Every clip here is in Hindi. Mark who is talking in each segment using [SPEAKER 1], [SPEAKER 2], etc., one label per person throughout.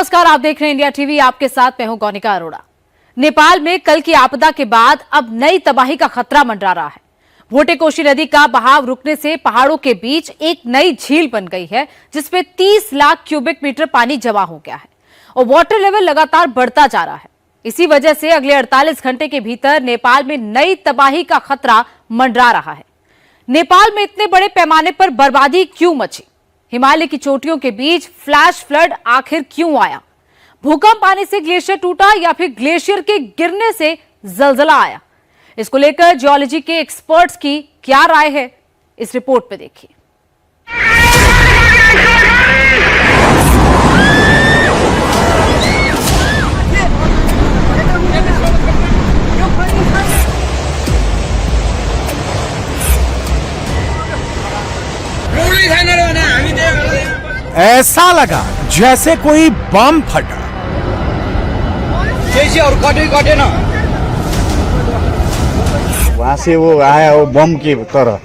[SPEAKER 1] नमस्कार, आप देख रहे हैं इंडिया टीवी। आपके साथ मैं हूं गौनिका अरोड़ा। नेपाल में कल की आपदा के बाद अब नई तबाही का खतरा मंडरा रहा है। भोटेकोशी नदी का बहाव रुकने से पहाड़ों के बीच एक नई झील बन गई है, जिसमें 30 लाख क्यूबिक मीटर पानी जमा हो गया है और वाटर लेवल लगातार बढ़ता जा रहा है। इसी वजह से अगले 48 घंटे के भीतर नेपाल में नई तबाही का खतरा मंडरा रहा है। नेपाल में इतने बड़े पैमाने पर बर्बादी क्यों मची? हिमालय की चोटियों के बीच फ्लैश फ्लड आखिर क्यों आया? भूकंप आने से ग्लेशियर टूटा या फिर ग्लेशियर के गिरने से जलजला आया? इसको लेकर जियोलॉजी के एक्सपर्ट्स की क्या राय है, इस रिपोर्ट में देखिए।
[SPEAKER 2] ऐसा लगा जैसे कोई बम फटा।
[SPEAKER 3] और कटे ना,
[SPEAKER 4] वहां से वो आया, वो बम की तरह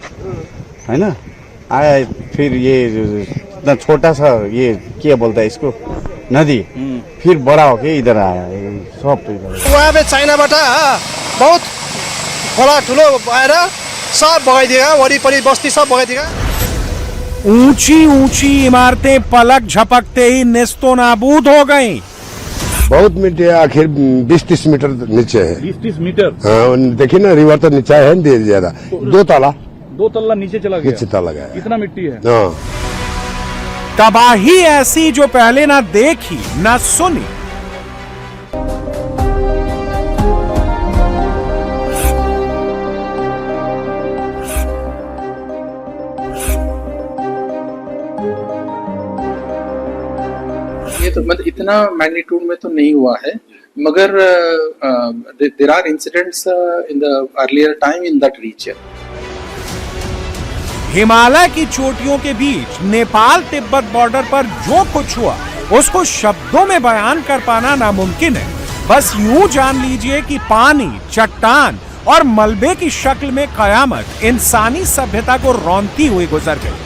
[SPEAKER 4] है ना आया। फिर ये इतना छोटा सा, ये क्या बोलता है इसको, नदी, फिर बड़ा होके इधर आया। सब इधर
[SPEAKER 3] वहाँ पे चाइनाबाट बहुत खोला ठुलो आएर सब बगाइदिएगा, वरिपरि बस्ती सब बगाइदिएगा।
[SPEAKER 2] ऊंची ऊंची इमारतें पलक झपकते ही नेस्तो नाबूद हो गईं।
[SPEAKER 5] बहुत मीटर, आखिर 20-30 मीटर नीचे है।
[SPEAKER 6] 20-30 मीटर?
[SPEAKER 5] हाँ, देखिए ना, रिवर तो नीचे है धीरे ज्यादा। दो ताला
[SPEAKER 6] नीचे चला गया।
[SPEAKER 5] नीचे ताला गया।
[SPEAKER 6] इतना मिट्टी है।
[SPEAKER 5] हाँ।
[SPEAKER 2] तबाही ऐसी जो पहले ना देखी ना सुनी।
[SPEAKER 7] ये तो मतलब इतना मैग्नीट्यूड में तो नहीं हुआ है, मगर there are incidents in the earlier time in that region.
[SPEAKER 2] Himalaya की चोटियों के बीच नेपाल तिब्बत बॉर्डर पर जो कुछ हुआ उसको शब्दों में बयान कर पाना नामुमकिन है। बस यूं जान लीजिए कि पानी, चट्टान और मलबे की शक्ल में कयामत इंसानी सभ्यता को रौंदती हुई गुजर गई।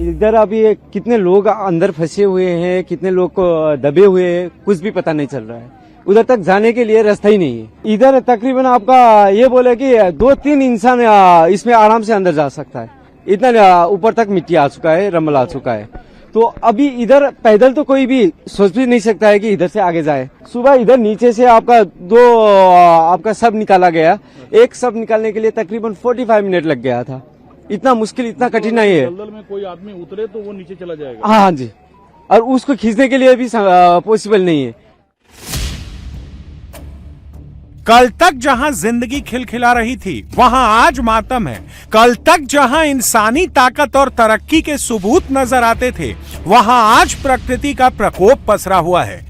[SPEAKER 8] इधर अभी कितने लोग अंदर फंसे हुए हैं, कितने लोग को दबे हुए हैं, कुछ भी पता नहीं चल रहा है। उधर तक जाने के लिए रास्ता ही नहीं है। इधर तकरीबन आपका ये बोले कि 2-3 इंसान इसमें आराम से अंदर जा सकता है। इतना ऊपर तक मिट्टी आ चुका है, रमल आ चुका है। तो अभी इधर पैदल तो कोई भी सोच भी नहीं सकता है कि इधर से आगे जाए। सुबह इधर नीचे से आपका सब निकाला गया। एक सब निकालने के लिए तकरीबन 45 मिनट लग गया था। इतना मुश्किल, इतना कठिनाई है।
[SPEAKER 6] दलदल में कोई आदमी उतरे तो वो नीचे चला जाएगा।
[SPEAKER 8] हाँ जी, और उसको खींचने के लिए भी पॉसिबल नहीं है।
[SPEAKER 2] कल तक जहां जिंदगी खिलखिला रही थी, वहां आज मातम है। कल तक जहां इंसानी ताकत और तरक्की के सबूत नजर आते थे, वहां आज प्रकृति का प्रकोप पसरा हुआ है।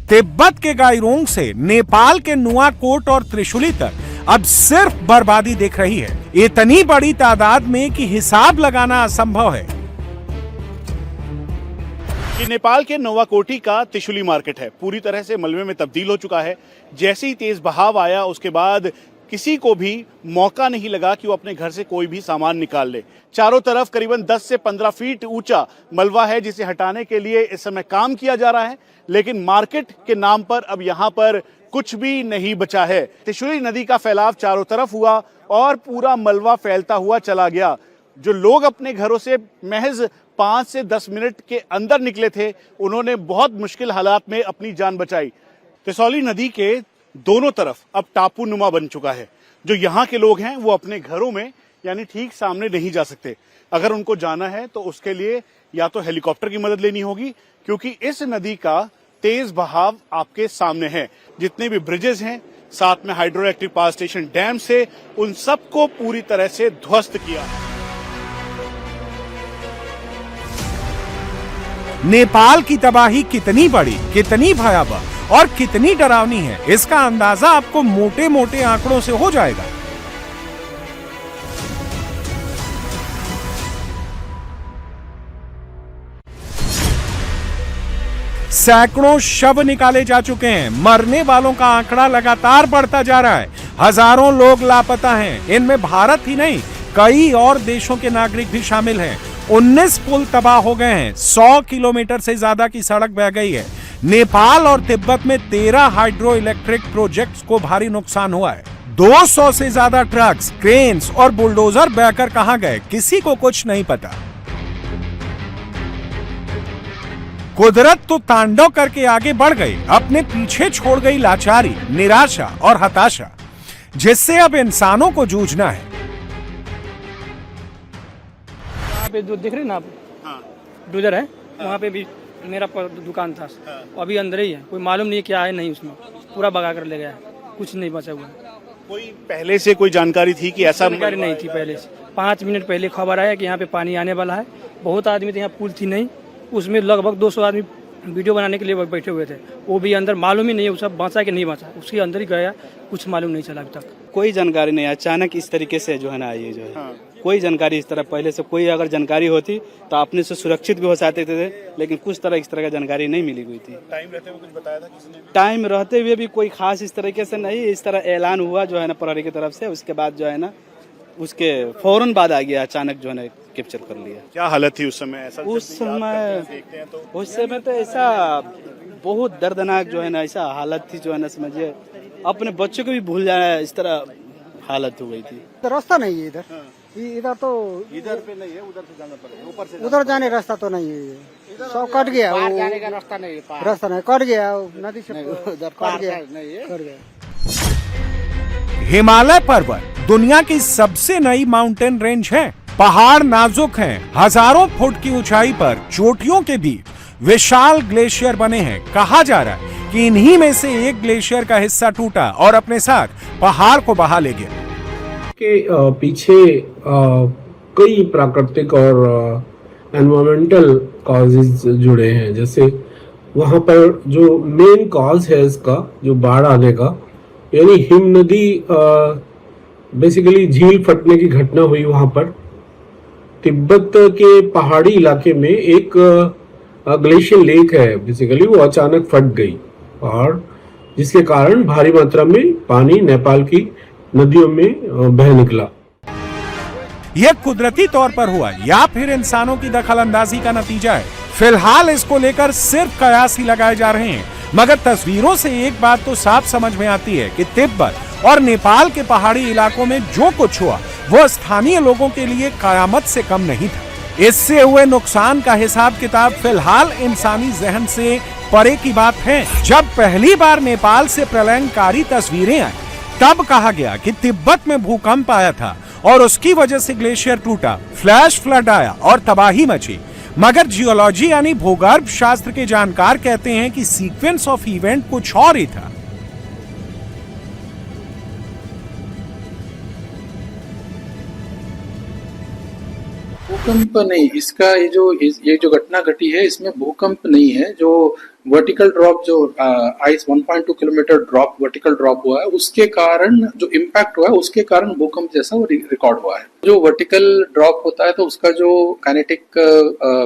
[SPEAKER 2] तिब्बत के गाइरोंग से नेपाल के नुआकोट और त्रिशूली तक अब सिर्फ बर्बादी दिख रही है, इतनी बड़ी तादाद में कि हिसाब लगाना असंभव है।
[SPEAKER 9] कि नेपाल के नोवाकोटी का त्रिशूली मार्केट है, पूरी तरह से मलबे में तब्दील हो चुका है। जैसे ही तेज बहाव आया, उसके बाद किसी को भी मौका नहीं लगा कि वो अपने घर से कोई भी सामान निकाल ले। चारों तरफ करीबन 10 से 15 फीट ऊंचा मलबा है, जिसे हटाने के लिए इस समय काम किया जा रहा है, लेकिन मार्केट के नाम पर अब यहाँ पर कुछ भी नहीं बचा है। त्रिशूली नदी का फैलाव चारों तरफ हुआ और पूरा मलबा फैलता हुआ चला गया। जो लोग अपने घरों से महज 5 से 10 मिनट के अंदर निकले थे, उन्होंने बहुत मुश्किल हालात में अपनी जान बचाई। त्रिशूली नदी के दोनों तरफ अब टापू नुमा बन चुका है। जो यहाँ के लोग हैं वो अपने घरों में यानी ठीक सामने नहीं जा सकते। अगर उनको जाना है तो उसके लिए या तो हेलीकॉप्टर की मदद लेनी होगी, क्योंकि इस नदी का तेज बहाव आपके सामने है। जितने भी ब्रिजेस हैं, साथ में hydro electric power station, dam से, उन सबको पूरी तरह से ध्वस्त किया।
[SPEAKER 2] नेपाल की तबाही कितनी बड़ी, कितनी भयावह और कितनी डरावनी है, इसका अंदाजा आपको मोटे मोटे आंकड़ों से हो जाएगा। सैकड़ों शव निकाले जा चुके हैं। मरने वालों का आंकड़ा लगातार बढ़ता जा रहा है। हजारों लोग लापता हैं। इनमें भारत ही नहीं, कई और देशों के नागरिक भी शामिल हैं। 19 पुल तबाह हो गए हैं। 100 किलोमीटर से ज्यादा की सड़क बह गई है। नेपाल और तिब्बत में 13 हाइड्रो इलेक्ट्रिक प्रोजेक्ट्स को भारी नुकसान हुआ है। 200 से ज्यादा ट्रक्स, क्रेन्स और बुलडोजर बहकर कहां गए, किसी को कुछ नहीं पता। कुदरत तो तांडव करके आगे बढ़ गई, अपने पीछे छोड़ गई लाचारी, निराशा और हताशा, जिससे अब इंसानों को जूझना है।
[SPEAKER 10] यहाँ पे जो दिख रहे ना आप, डूजर है, वहाँ पे भी मेरा दुकान था, अभी अंदर ही है, कोई मालूम नहीं क्या है, नहीं उसमें पूरा भगा कर ले गया, कुछ नहीं बचा हुआ।
[SPEAKER 9] कोई पहले से कोई जानकारी थी कि ऐसा?
[SPEAKER 10] जानकारी नहीं थी पहले से। 5 मिनट पहले खबर आया कि यहाँ पे पानी आने वाला है। बहुत आदमी थे, यहाँ पुल थी नहीं, उसमें लगभग 200 आदमी वीडियो बनाने के लिए बैठे हुए थे। वो भी अंदर मालूम ही नहीं है वो सब बचा कि नहीं बचा, उसके अंदर ही गया, कुछ मालूम नहीं चला अभी तक।
[SPEAKER 11] कोई जानकारी नहीं, अचानक इस तरीके से जो है ना ये जो है कोई जानकारी इस तरह पहले से कोई अगर जानकारी होती तो अपने से सुरक्षित भी हो सकते थे, लेकिन कुछ तरह इस तरह का जानकारी नहीं मिली हुई थी।
[SPEAKER 9] टाइम रहते हुए कुछ बताया था किसी ने?
[SPEAKER 11] टाइम रहते हुए भी कोई खास इस तरीके से नहीं, इस तरह ऐलान हुआ जो है ना प्रहरी की तरफ से, उसके बाद जो है ना उसके फौरन बाद आ गया, अचानक जो है ना कैप्चर कर लिया।
[SPEAKER 9] क्या हालत थी उस समय? ऐसा
[SPEAKER 11] उस समय तो ऐसा बहुत दर्दनाक जो है ना ऐसा हालत थी, जो है ना समझिए अपने बच्चों को भी भूल जाना इस तरह हालत हो गई थी।
[SPEAKER 10] रास्ता नहीं है इधर, इधर तो
[SPEAKER 11] इधर पे नहीं है, उधर से जाना पड़ेगा, ऊपर से
[SPEAKER 10] उधर जाने रास्ता तो नहीं है, सब कट गया, जाने का रास्ता नहीं है, रास्ता नहीं, कट गया नदी से, कट गया।
[SPEAKER 2] हिमालय पर्वत दुनिया की सबसे नई माउंटेन रेंज है। पहाड़ नाजुक हैं। हजारों फुट की ऊंचाई पर चोटियों के बीच विशाल ग्लेशियर बने हैं। कहा जा रहा है कि इन्हीं में से एक ग्लेशियर का हिस्सा टूटा और अपने साथ पहाड़ को बहा ले गया।
[SPEAKER 12] के पीछे कई प्राकृतिक और एनवायरमेंटल कॉजेज जुड़े हैं। जैसे वहाँ पर जो मेन कॉज है इसका, जो बाढ़ आने का, यानी हिम नदी बेसिकली झील फटने की घटना हुई वहाँ पर। तिब्बत के पहाड़ी इलाके में एक ग्लेशियर लेक है, बेसिकली वो अचानक फट गई पहाड़, जिसके कारण भारी मात्रा में पानी नेपाल की नदियों में बह निकला।
[SPEAKER 2] यह कुदरती तौर पर हुआ या फिर इंसानों की दखलंदाजी का नतीजा है? फिलहाल इसको लेकर सिर्फ कयास ही लगाए जा रहे हैं, मगर तस्वीरों से एक बात तो साफ समझ में आती है कि तिब्बत और नेपाल के पहाड़ी इलाकों में जो कुछ हुआ वो स्थानीय लोगों के लिए कयामत से कम नहीं था। इससे हुए नुकसान का हिसाब किताब फिलहाल इंसानी जहन से परे की बात है। जब पहली बार नेपाल से प्रलयंकारी तस्वीरें आई, तब कहा गया कि तिब्बत में भूकंप आया था और उसकी वजह से ग्लेशियर टूटा, फ्लैश फ्लड आया और तबाही मची। मगर जियोलॉजी यानी भूगर्भ शास्त्र के जानकार कहते हैं कि सीक्वेंस ऑफ इवेंट कुछ और ही था।
[SPEAKER 7] भूकंप नहीं, इसका ये जो घटना घटी है इसमें भूकंप नहीं है। जो वर्टिकल ड्रॉप, जो ice 1.2 kilometre drop, vertical drop हुआ है, उसके कारण जो इम्पैक्ट हुआ है उसके कारण भूकंप जैसा वो रिकॉर्ड हुआ है। जो वर्टिकल ड्रॉप होता है तो उसका जो काइनेटिक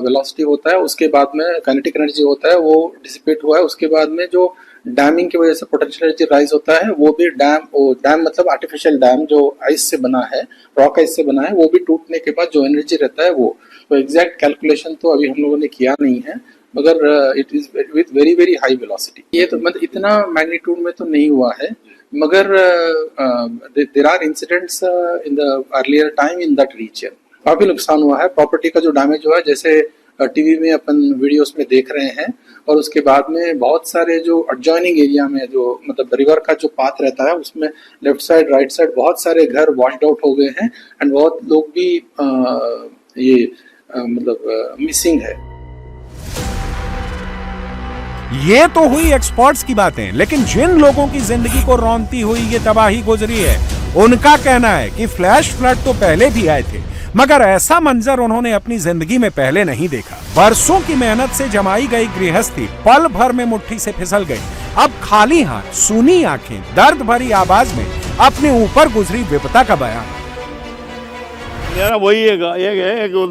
[SPEAKER 7] वेलोसिटी होता है, उसके बाद में काइनेटिक एनर्जी होता है वो डिसिपेट हुआ है। उसके बाद में जो डैमिंग की वजह से पोटेंशियल एनर्जी राइज होता है, वो भी डैम मतलब आर्टिफिशियल डैम जो आइस से बना है, रॉक आइस से बना है, वो भी टूटने के बाद जो एनर्जी रहता है वो, तो एग्जैक्ट कैलकुलेशन तो अभी हम लोगों ने किया नहीं है, मगर it is with very very high velocity. ये तो मतलब इतना मैग्नीट्यूड में तो नहीं हुआ है, मगर there are incidents in the earlier time in that region. काफी नुकसान हुआ है, प्रॉपर्टी का जो डैमेज हुआ है, जैसे टीवी में अपन वीडियोस में देख रहे हैं, और उसके बाद में बहुत सारे जो एडजॉइनिंग एरिया में जो मतलब रिवर का जो पाथ रहता है उसमें लेफ्ट साइड राइट साइड बहुत सारे घर वॉश्ड आउट हो गए हैं, एंड बहुत लोग भी मतलब मिसिंग है।
[SPEAKER 2] ये तो हुई एक्सपर्ट्स की बातें, लेकिन जिन लोगों की जिंदगी को रौंदती हुई ये तबाही गुजरी है, उनका कहना है कि फ्लैश फ्लड तो पहले भी आए थे, मगर ऐसा मंजर उन्होंने अपनी जिंदगी में पहले नहीं देखा। बरसों की मेहनत से जमाई गई गृहस्थी पल भर में मुट्ठी से फिसल गई। अब खाली हाथ, सूनी आंखें, दर्द भरी आवाज में अपने ऊपर गुजरी विपदा का बयान।
[SPEAKER 4] यार वही एक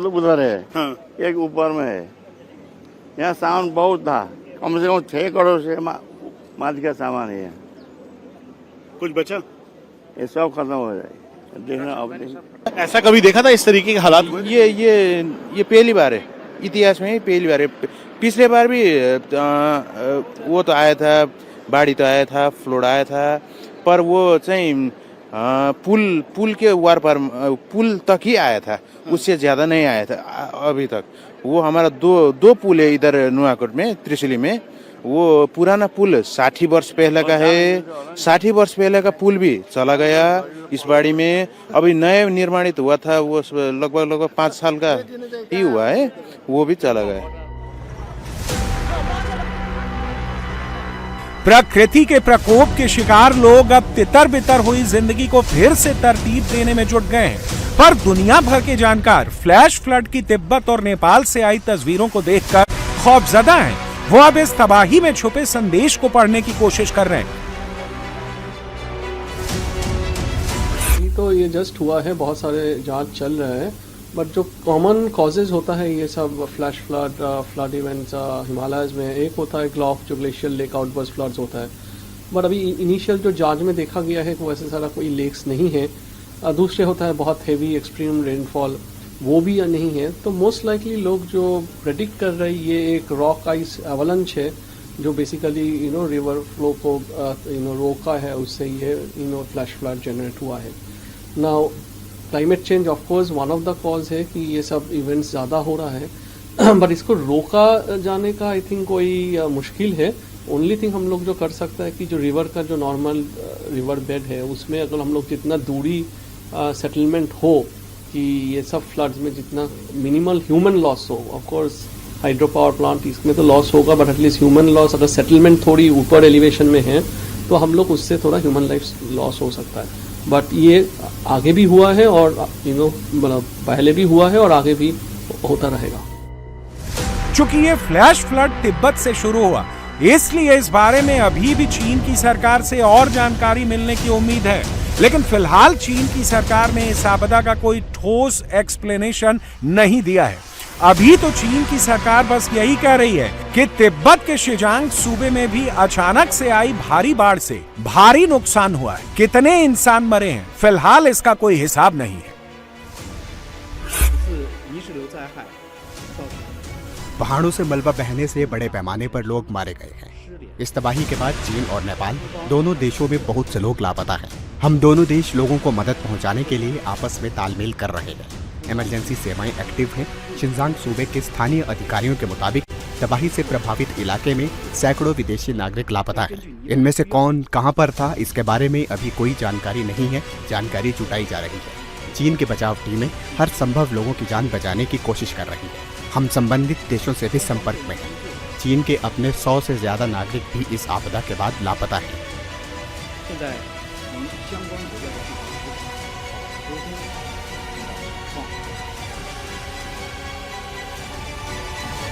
[SPEAKER 4] उधर है, एक ऊपर में है। यहाँ साउंड बहुत था, कम से कम 6 करोड़ से माल का सामान है।
[SPEAKER 9] कुछ बचा?
[SPEAKER 4] ये सब खत्म हो जाए। देखना अब
[SPEAKER 9] ऐसा कभी देखा था इस तरीके के हालात हुए?
[SPEAKER 11] ये पहली बार है, इतिहास में ही पहली बार है। पिछले बार भी वो तो आया था, बाढ़ी तो आया था, फ्लड आया था, पर वो चाहिँ पुल के वार पर पुल तक ही आया था, उससे ज़्यादा नहीं आया था अभी तक। वो हमारा दो पुल है इधर नुआकोट में, त्रिशुली में। वो पुराना पुल 60 वर्ष पहले का है, 60 वर्ष पहले का पुल भी चला गया इस बाड़ी में। अभी नए निर्माणित हुआ था, वो लगभग 5 साल का ही हुआ है, वो भी चला गया।
[SPEAKER 2] प्रकृति के प्रकोप के शिकार लोग अब तितर बितर हुई जिंदगी को फिर से तरतीब देने में जुट गए हैं, पर दुनिया भर के जानकार फ्लैश फ्लड की तिब्बत और नेपाल से आई तस्वीरों को देखकर खौफजदा हैं। वो अब इस तबाही में छुपे संदेश को पढ़ने की कोशिश कर रहे हैं।
[SPEAKER 12] तो ये जस्ट हुआ है, बहुत सारे जांच चल रहे हैं, बट जो कॉमन कॉजेज होता है ये सब flash flood, flood events Himalayas में, एक होता है ग्लॉफ जो ग्लेशियल लेक आउटबर्स्ट फ्लड्स होता है, बट अभी इनिशियल जो जांच में देखा गया है वो वैसे सारा कोई लेक्स नहीं है। दूसरे होता है बहुत हेवी एक्सट्रीम रेनफॉल, वो भी नहीं है। तो मोस्ट लाइकली लोग जो प्रेडिक्ट कर रहे हैं ये एक रॉक आइस एवलंच है जो बेसिकली रिवर फ्लो को रोका है, उससे ये फ्लैश फ्लड जनरेट हुआ है। Now climate change of course one of the cause है कि ये सब इवेंट्स ज़्यादा हो रहा है, बट इसको रोका जाने का आई थिंक कोई मुश्किल है। ओनली थिंग हम लोग जो कर सकता है कि जो रिवर का जो नॉर्मल रिवर बेड है उसमें अगर हम लोग जितना दूरी सेटलमेंट हो कि ये सब फ्लड्स में जितना मिनिमल ह्यूमन लॉस हो, of course hydro power plant इसमें तो लॉस होगा, बट एटलीस्ट ह्यूमन लॉस अगर सेटलमेंट थोड़ी ऊपर एलिवेशन में है तो हम लोग उससे थोड़ा ह्यूमन लाइफ लॉस हो सकता है। बट ये आगे भी हुआ है और मतलब पहले भी हुआ है और आगे भी होता रहेगा।
[SPEAKER 2] चूंकि ये फ्लैश फ्लड तिब्बत से शुरू हुआ, इसलिए इस बारे में अभी भी चीन की सरकार से और जानकारी मिलने की उम्मीद है, लेकिन फिलहाल चीन की सरकार ने इस आपदा का कोई ठोस एक्सप्लेनेशन नहीं दिया है। अभी तो चीन की सरकार बस यही कह रही है कि तिब्बत के शिजांग सूबे में भी अचानक से आई भारी बाढ़ से भारी नुकसान हुआ है। कितने इंसान मरे हैं फिलहाल इसका कोई हिसाब नहीं है।
[SPEAKER 13] पहाड़ों से मलबा बहने से बड़े पैमाने पर लोग मारे गए हैं। इस तबाही के बाद चीन और नेपाल दोनों देशों में बहुत से लोग लापता हैं। हम दोनों देश लोगों को मदद पहुंचाने के लिए आपस में तालमेल कर रहे हैं। इमरजेंसी सेवाएं एक्टिव हैं। शिनजांग सूबे के स्थानीय अधिकारियों के मुताबिक तबाही से प्रभावित इलाके में सैकड़ों विदेशी नागरिक लापता हैं। इनमें से कौन कहां पर था इसके बारे में अभी कोई जानकारी नहीं है। जानकारी जुटाई जा रही है। चीन की बचाव टीमें हर संभव लोगों की जान बचाने की कोशिश कर रही है। हम संबंधित देशों से भी संपर्क में हैं। चीन के अपने 100 से ज्यादा नागरिक भी इस आपदा के बाद लापता हैं।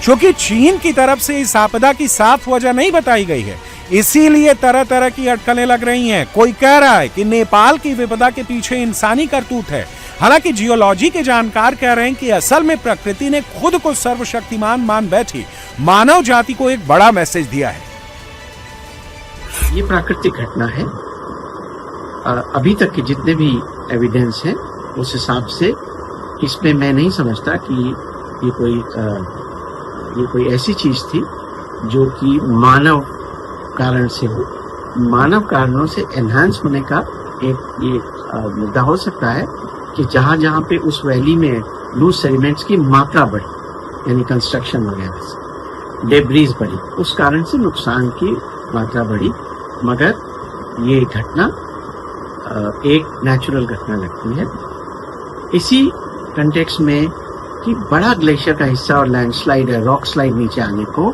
[SPEAKER 2] चूंकि चीन की तरफ से इस आपदा की साफ वजह नहीं बताई गई है, इसीलिए तरह तरह की अटकलें लग रही हैं। कोई कह रहा है कि नेपाल की विपदा के पीछे इंसानी करतूत है। हालांकि जियोलॉजी के जानकार कह रहे हैं कि असल में प्रकृति ने खुद को सर्वशक्तिमान मान बैठी मानव जाति को एक बड़ा मैसेज दिया है।
[SPEAKER 14] ये प्राकृतिक घटना है। अभी तक के जितने भी एविडेंस हैं उस हिसाब से इसमें मैं नहीं समझता कि ये कोई ऐसी चीज थी जो कि मानव कारण से हो। मानव कारणों से एनहांस होने का एक मुद्दा हो सकता है कि जहां जहां पे उस वैली में लूज सेडिमेंट्स की मात्रा बढ़ी, यानी कंस्ट्रक्शन वगैरह से डेब्रीज बढ़ी, उस कारण से नुकसान की मात्रा बढ़ी। मगर ये घटना एक नेचुरल घटना लगती है। इसी कंटेक्स्ट में कि बड़ा ग्लेशियर का हिस्सा और लैंडस्लाइड है, रॉक स्लाइड नीचे आने को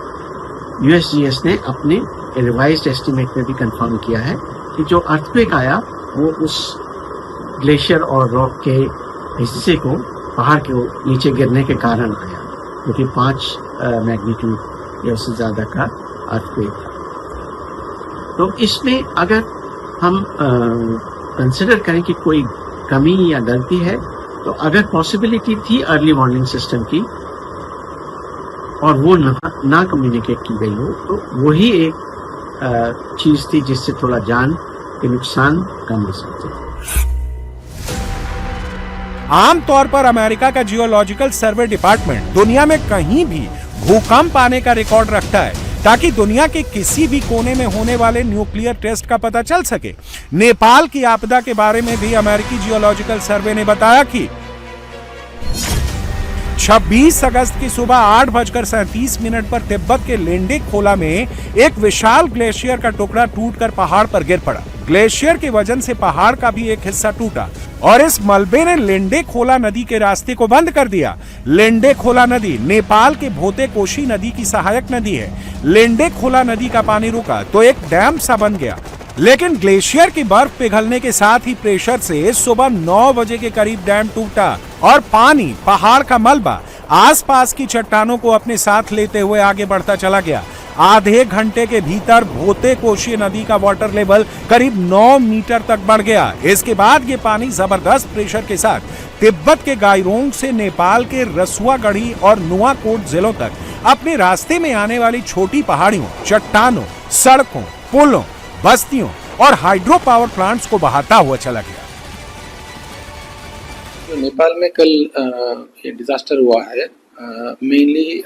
[SPEAKER 14] यूएसजीएस ने अपने रिवाइज्ड एस्टिमेट में भी कंफर्म किया है कि जो अर्थक्वेक आया वो उस ग्लेशियर और रॉक के हिस्से को पहाड़ के नीचे गिरने के कारण आया, जो कि 5 मैग्नीट्यूड या उससे ज्यादा का अर्थक्वेक था। तो इसमें अगर हम कंसिडर करें कि कोई कमी या गलती है, तो अगर पॉसिबिलिटी थी अर्ली वार्निंग सिस्टम की, और वो ना कम्युनिकेट की गई हो, तो वही एक चीज थी जिससे थोड़ा जान के नुकसान कम हो सकते थे।
[SPEAKER 2] आमतौर पर अमेरिका का जियोलॉजिकल सर्वे डिपार्टमेंट दुनिया में कहीं भी भूकंप आने का रिकॉर्ड रखता है ताकि दुनिया के किसी भी कोने में होने वाले न्यूक्लियर टेस्ट का पता चल सके। नेपाल की आपदा के बारे में भी अमेरिकी जियोलॉजिकल सर्वे ने बताया कि 26 अगस्त की सुबह 8:37 पर तिब्बत के लेंडे खोला में एक विशाल ग्लेशियर का टुकड़ा टूटकर पहाड़ पर गिर पड़ा। ग्लेशियर के वजन से पहाड़ का भी एक हिस्सा टूटा और इस मलबे ने लेंडे खोला नदी के रास्ते को बंद कर दिया। लेंडे खोला नदी नेपाल के भोते कोशी नदी की सहायक नदी है। लेंडे खोला नदी का पानी रुका तो एक डैम सा बन गया, लेकिन ग्लेशियर की बर्फ पिघलने के साथ ही प्रेशर से सुबह 9 बजे के करीब डैम टूटा और पानी पहाड़ का मलबा आसपास की चट्टानों को अपने साथ लेते हुए आगे बढ़ता चला गया। आधे घंटे के भीतर भोते कोशी नदी का वाटर लेवल करीब 9 मीटर तक बढ़ गया। इसके बाद ये पानी जबरदस्त प्रेशर के साथ तिब्बत के गाइरोंग से नेपाल के रसुआगढ़ी और नुआकोट जिलों तक अपने रास्ते में आने वाली छोटी पहाड़ियों, चट्टानों, सड़कों, पुलों, बस्तियों और हाइड्रो पावर प्लांट्स को बहाता हुआ चला गया।
[SPEAKER 7] नेपाल में कल ये डिजास्टर हुआ है, mainly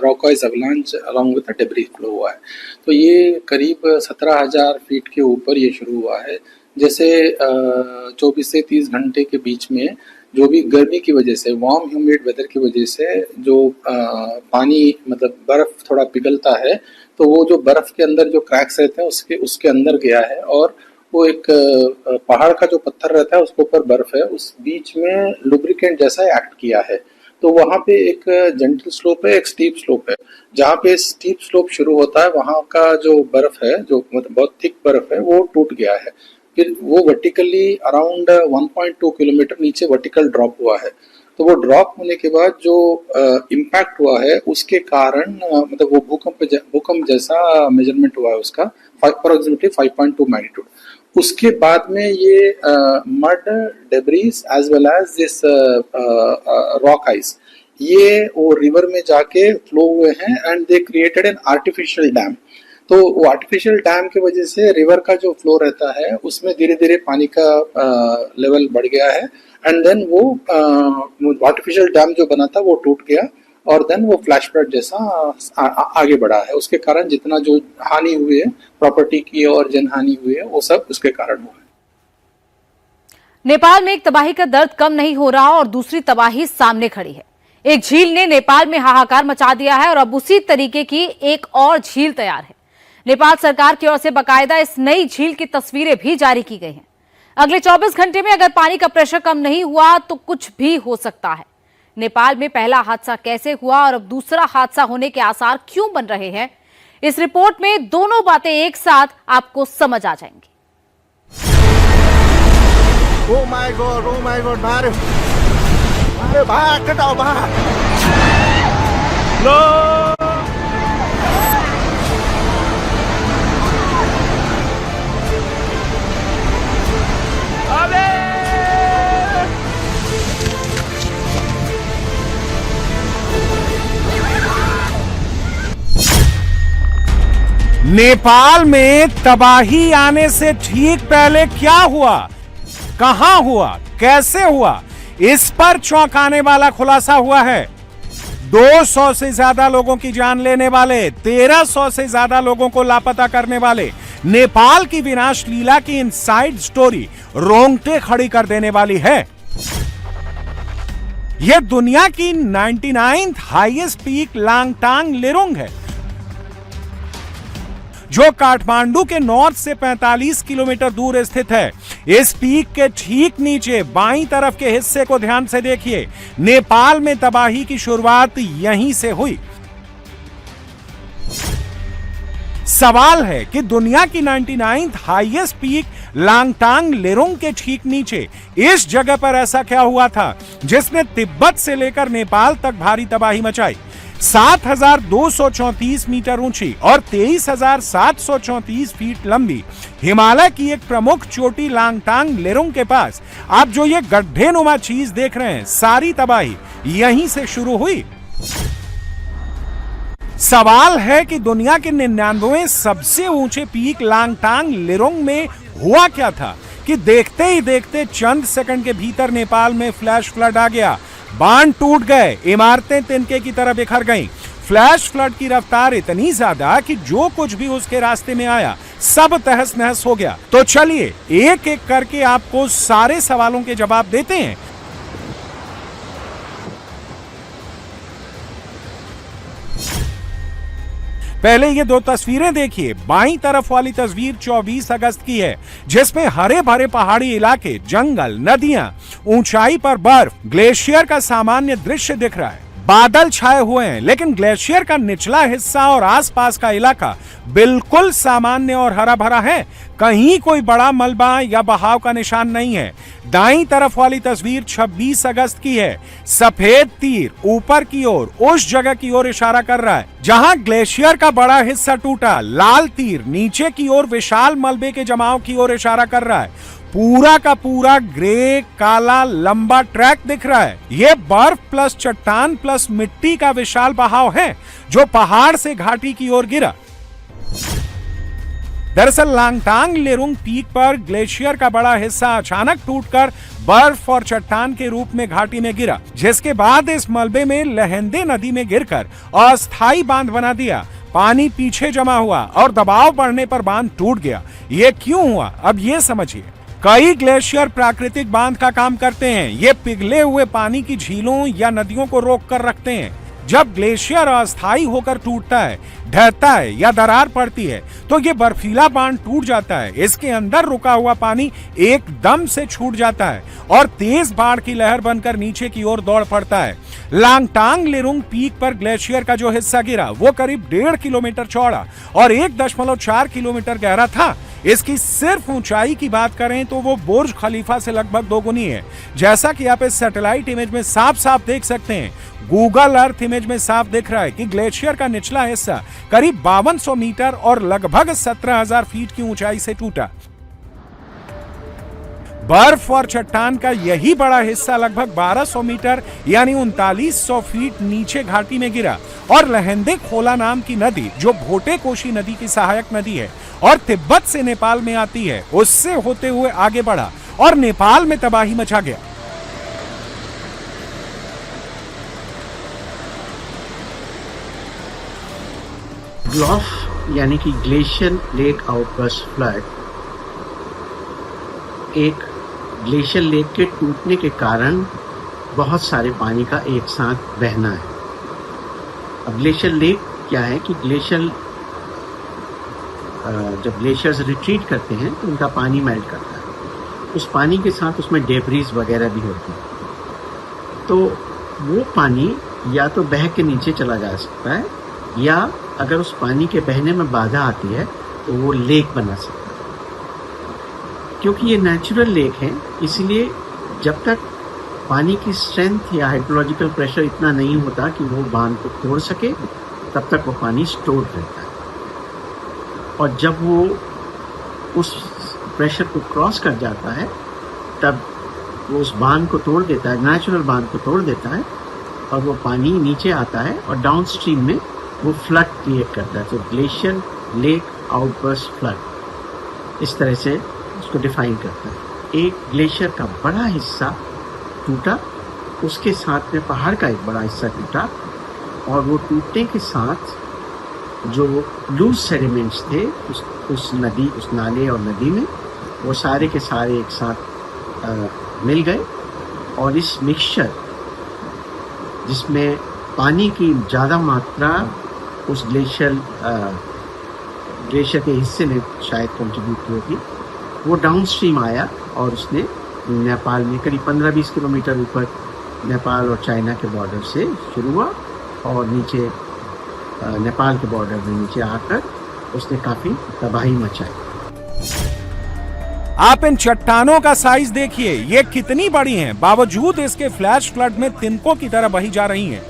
[SPEAKER 7] rockwise avalanche along with debris flow हुआ है। तो ये करीब 17,000 फीट के ऊपर ये शुरू हुआ है। जैसे 24 से 30 घंटे के बीच में जो भी गर्मी की वजह से, वार्म ह्यूमिड वेदर की वजह से जो पानी मतलब बर्फ थोड़ा पिघलता है, तो वो जो बर्फ के अंदर जो क्रैक्स रहते हैं उसके अंदर गया है और वो एक पहाड़ का जो पत्थर रहता है उसके ऊपर बर्फ है, उस बीच में लुब्रिकेंट जैसा एक्ट किया है। तो वहाँ पे एक जेंटल स्लोप है, एक स्टीप स्लोप है। जहाँ पे स्टीप स्लोप शुरू होता है वहाँ का जो बर्फ है, जो मतलब बहुत थिक बर्फ है, वो टूट गया है। फिर वो वर्टिकली अराउंड 1.2 किलोमीटर नीचे वर्टिकल ड्रॉप हुआ है। तो वो ड्रॉप होने के बाद जो इम्पैक्ट हुआ है उसके कारण मतलब वो भूकंप जैसा मेजरमेंट हुआ है उसका, अप्रोक्सीमेटली 5.2 मैग्नीट्यूड। उसके बाद में ये mud debris as well as this rock ice ये वो रिवर में जाके फ्लो हुए हैं and they created an artificial dam. तो वो आर्टिफिशियल डैम की वजह से रिवर का जो फ्लो रहता है उसमें धीरे धीरे पानी का लेवल बढ़ गया है एंड देन वो आर्टिफिशियल डैम जो बना था वो टूट गया और देन वो फ्लैश फ्लड जैसा आगे बढ़ा है। उसके कारण जितना जो हानि हुई है प्रॉपर्टी की और जनहानि हुई है वो सब उसके कारण हुआ है।
[SPEAKER 1] नेपाल में एक तबाही का दर्द कम नहीं हो रहा और दूसरी तबाही सामने खड़ी है। एक झील ने नेपाल में हाहाकार मचा दिया है और अब उसी तरीके की एक और झील तैयार है। नेपाल सरकार की ओर से बाकायदा इस नई झील की तस्वीरें भी जारी की गई हैं। अगले 24 घंटे में अगर पानी का प्रेशर कम नहीं हुआ तो कुछ भी हो सकता है। नेपाल में पहला हादसा कैसे हुआ और अब दूसरा हादसा होने के आसार क्यों बन रहे हैं, इस रिपोर्ट में दोनों बातें एक साथ आपको समझ आ जाएंगी।
[SPEAKER 3] ओ माय गॉड, बाहर कटाओ बाहर।
[SPEAKER 2] नेपाल में तबाही आने से ठीक पहले क्या हुआ, कहां हुआ, कैसे हुआ, इस पर चौंकाने वाला खुलासा हुआ है। 200 से ज्यादा लोगों की जान लेने वाले, 1300 से ज्यादा लोगों को लापता करने वाले नेपाल की विनाश लीला की इनसाइड स्टोरी रोंगटे खड़ी कर देने वाली है। यह दुनिया की 99th हाईएस्ट पीक लांगटांग लेरोंग है, जो काठमांडू के नॉर्थ से 45 किलोमीटर दूर स्थित है। इस पीक के ठीक नीचे बाईं तरफ के हिस्से को ध्यान से देखिए। नेपाल में तबाही की शुरुआत यहीं से हुई। सवाल है कि दुनिया की 99th हाईएस्ट पीक लांगटांग लेरोंग के ठीक नीचे इस जगह पर ऐसा क्या हुआ था जिसने तिब्बत से लेकर नेपाल तक भारी तबाही मचाई। 7,234 मीटर ऊंची और 23,734 फीट लंबी हिमालय की एक प्रमुख चोटी लांगटांग लेरोंग के पास आप जो ये गड्ढे नुमा चीज देख रहे हैं, सारी तबाही यहीं से शुरू हुई। सवाल है कि दुनिया के 99वें सबसे ऊंचे पीक लांगटांग लिरोंग में हुआ क्या था कि देखते ही देखते चंद सेकंड के भीतर नेपाल में फ्लैश फ्लड आ गया। बांध टूट गए, इमारतें तिनके की तरह बिखर गईं। फ्लैश फ्लड की रफ्तार इतनी ज्यादा कि जो कुछ भी उसके रास्ते में आया सब तहस नहस हो गया। तो चलिए एक एक करके आपको सारे सवालों के जवाब देते हैं। पहले ये दो तस्वीरें देखिए। बाईं तरफ वाली तस्वीर 24 अगस्त की है, जिसमें हरे भरे पहाड़ी इलाके, जंगल, नदियां, ऊंचाई पर बर्फ, ग्लेशियर का सामान्य दृश्य दिख रहा है। बादल छाए हुए हैं, लेकिन ग्लेशियर का निचला हिस्सा और आसपास का इलाका बिल्कुल सामान्य और हरा भरा है। कहीं कोई बड़ा मलबा या बहाव का निशान नहीं है। दाईं तरफ वाली तस्वीर 26 अगस्त की है। सफेद तीर ऊपर की ओर उस जगह की ओर इशारा कर रहा है जहां ग्लेशियर का बड़ा हिस्सा टूटा। लाल तीर नीचे की ओर विशाल मलबे के जमाव की ओर इशारा कर रहा है। पूरा का पूरा ग्रे काला लंबा ट्रैक दिख रहा है। यह बर्फ प्लस चट्टान प्लस मिट्टी का विशाल बहाव है जो पहाड़ से घाटी की ओर गिरा। दरअसल लांगटांग लिरोंग पीक पर ग्लेशियर का बड़ा हिस्सा अचानक टूटकर बर्फ और चट्टान के रूप में घाटी में गिरा, जिसके बाद इस मलबे में लहेंदे नदी में गिरकर अस्थायी बांध बना दिया। पानी पीछे जमा हुआ और दबाव बढ़ने पर बांध टूट गया। ये क्यों हुआ, अब ये समझिए। कई ग्लेशियर प्राकृतिक बांध का काम करते हैं। ये पिघले हुए पानी की झीलों या नदियों को रोक कर रखते हैं। जब ग्लेशियर अस्थायी होकर टूटता है, ढहता है या दरार पड़ती है तो ये बर्फीला बांध टूट जाता है। इसके अंदर रुका हुआ पानी एकदम से छूट जाता है और तेज बाढ़ की लहर बनकर नीचे की ओर दौड़ पड़ता है। लांगटांग लिरोंग पीक पर ग्लेशियर का जो हिस्सा गिरा वो करीब 1.5 किलोमीटर चौड़ा और 1.4 किलोमीटर गहरा था। इसकी सिर्फ ऊंचाई की बात करें तो वो बुर्ज खलीफा से लगभग दोगुनी है। जैसा कि आप इस सैटेलाइट इमेज में साफ साफ देख सकते हैं, गूगल अर्थ इमेज में साफ दिख रहा है कि ग्लेशियर का निचला हिस्सा करीब 5200 मीटर और लगभग 17,000 फीट की ऊंचाई से टूटा। बर्फ और चट्टान का यही बड़ा हिस्सा लगभग 1200 मीटर यानी 3900 फीट नीचे घाटी में गिरा और लहेंदे खोला नाम की नदी, जो भोटे कोशी नदी की सहायक नदी है और तिब्बत से नेपाल में आती है, उससे होते हुए आगे बढ़ा और नेपाल में तबाही मचा गया।
[SPEAKER 14] ग्लॉफ यानी कि ग्लेशियर लेक आउटबर्स्ट फ्लड एक ग्लेशियर लेक के टूटने के कारण बहुत सारे पानी का एक साथ बहना है। अब ग्लेशियर लेक क्या है कि ग्लेशियर जब ग्लेशियर्स रिट्रीट करते हैं तो उनका पानी मेल्ट करता है। उस पानी के साथ उसमें डेब्रीज वगैरह भी होती है, तो वो पानी या तो बह के नीचे चला जा सकता है या अगर उस पानी के बहने में बाधा आती है तो वो लेक बना सकता है। क्योंकि ये नेचुरल लेक है, इसलिए जब तक पानी की स्ट्रेंथ या हाइड्रोलॉजिकल प्रेशर इतना नहीं होता कि वो बांध को तोड़ सके, तब तक वो पानी स्टोर रहता है। और जब वो उस प्रेशर को क्रॉस कर जाता है तब वो उस बांध को तोड़ देता है, नेचुरल बांध को तोड़ देता है और वो पानी नीचे आता है और डाउन स्ट्रीम में वो फ्लड क्रिएट करता है। तो ग्लेशियर लेक आउटबर्स्ट फ्लड इस तरह से उसको डिफाइन करता है। एक ग्लेशियर का बड़ा हिस्सा टूटा, उसके साथ में पहाड़ का एक बड़ा हिस्सा टूटा और वो टूटने के साथ जो लूज सेडिमेंट्स थे उस नदी, उस नाले और नदी में, वो सारे के सारे एक साथ मिल गए और इस मिक्सचर जिसमें पानी की ज़्यादा मात्रा उस ग्लेशियर के हिस्से में शायद कंट्रीब्यूट की होगी, वो डाउन स्ट्रीम आया और उसने नेपाल में करीब 15-20 किलोमीटर ऊपर नेपाल और चाइना के बॉर्डर से शुरू हुआ और नीचे नेपाल के बॉर्डर में नीचे आकर उसने काफी तबाही मचाई।
[SPEAKER 2] आप इन चट्टानों का साइज देखिए, ये कितनी बड़ी हैं, बावजूद इसके फ्लैश फ्लड में तिनकों की तरह बही जा रही हैं।